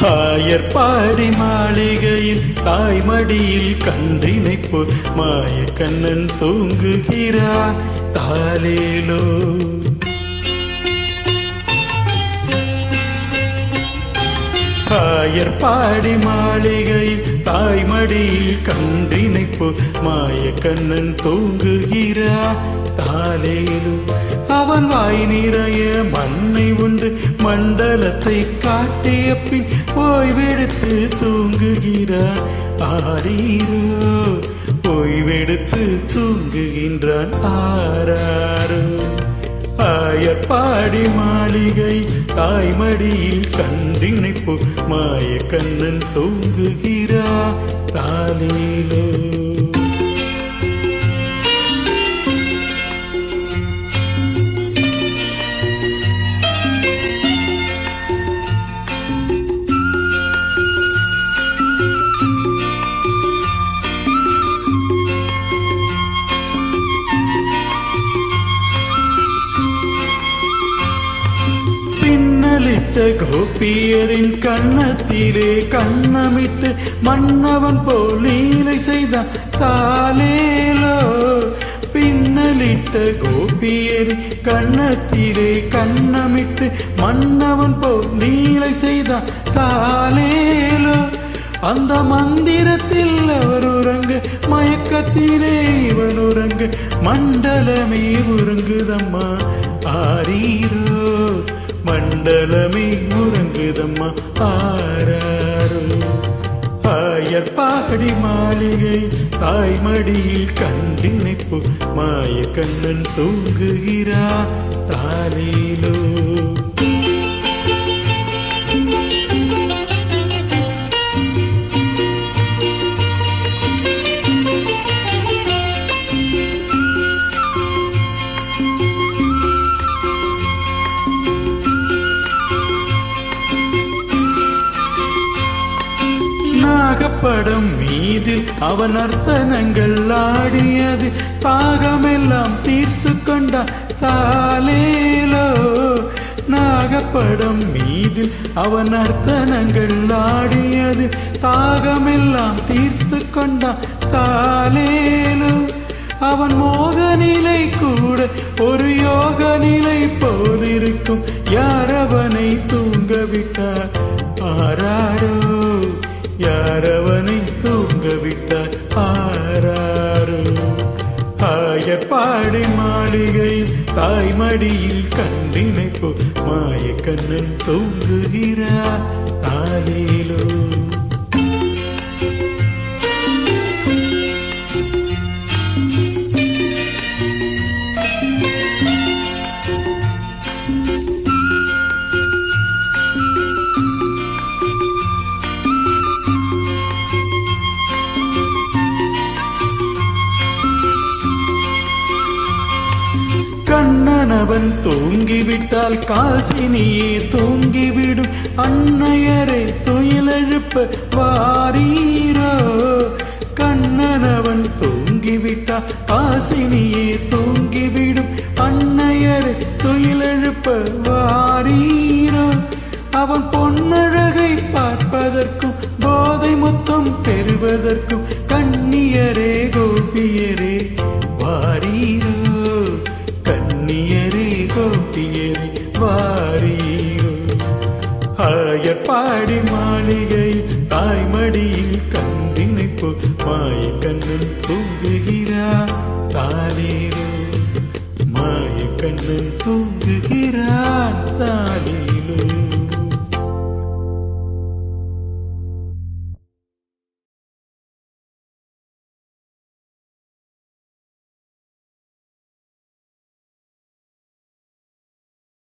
ஆயர்பாடி மாளிகையில் தாய்மடியில் கன்றினை போல் மாயக்கண்ணன் தூங்குகிறான். தாலேலோ ஆயர்பாடி மாளிகையில் தாய்மடியில் கன்றினை போல் மாயக்கண்ணன் தூங்குகிறான். தாலேலோ அவன் வாய் நிறைய மண்ணை உண்டு மண்டலத்தை காட்டிய பின் ஓய்வெடுத்து தூங்குகிறான். ஆரீரோ ஓய்வெடுத்து தூங்குகின்றான். ஆராரோ ஆயர்பாடி மாளிகை தாய்மடியில் கன்றினை போல் மாயக்கண்ணன் தூங்குகிறான். தாலேலோ பின்னலிட்ட கோபியரின் கண்ணத்திலே கண்ணமிட்டு மன்னவன் போல் லீலை செய்தான். தாலேலோ பின்னலிட்ட கோபியரின் கண்ணத்திலே கண்ணமிட்டு மன்னவன் போல் லீலை செய்தான். தாலேலோ அந்த மந்திரத்தில் அவர் உறங்க மயக்கத்திலே இவன் உறங்க மண்டலமே உறங்குதம்மா. ஆரீரோ மண்டலமே உறங்குதம்மா. ஆராரோ ஆயர்பாடி மாளிகை தாய்மடியில் கன்றினை போல் மாயக்கண்ணன் தூங்குகிறான். தாலேலோ நாகப்படம் மீதில் அவன் அர்த்தனங்கள் ஆடியது தாகமெல்லாம் தீர்த்து கொண்டான். தாலேலோ நாகப்படம் மீதில் அவன் அர்த்தனங்கள் ஆடியது தாகமெல்லாம் தீர்த்து கொண்டான். தாலேலோ அவன் மோக நிலை கூட ஒரு யோக நிலை போலிருக்கும். யாரவனை தூங்க விட்டார். ஆராரோ யாரவனை தூங்க விட்டார். ஆராரோ ஆயர்பாடி மாளிகை தாய்மடியில் கன்றினை போல் மாயக்கண்ணன் தூங்குகிறார். தாலேலோ கண்ணனவன் தூங்கிவிட்டால் காசினியே தூங்கிவிடும். அன்னையரை துயிலெழுப்ப வாரீரோ கண்ணனவன் தூங்கிவிட்டால் காசினியே தூங்கிவிடும். அன்னையரை துயிலெழுப்ப வாரீரோ அவன் பொன்னழகை பார்ப்பதற்கும் போதை மொத்தம் பெறுவதற்கும் கண்ணியரே கோபியரே வாரீரோ. கண்ணியரே கோபியரே வாரீரோ ஆயர்பாடி மாளிகை தாய்மடியில் கன்றினை போல் மாயக்கண்ணன் தூங்குகிறான். தாலேலோ மாயக்கண்ணன் தூங்குகிறான். தாலேலோ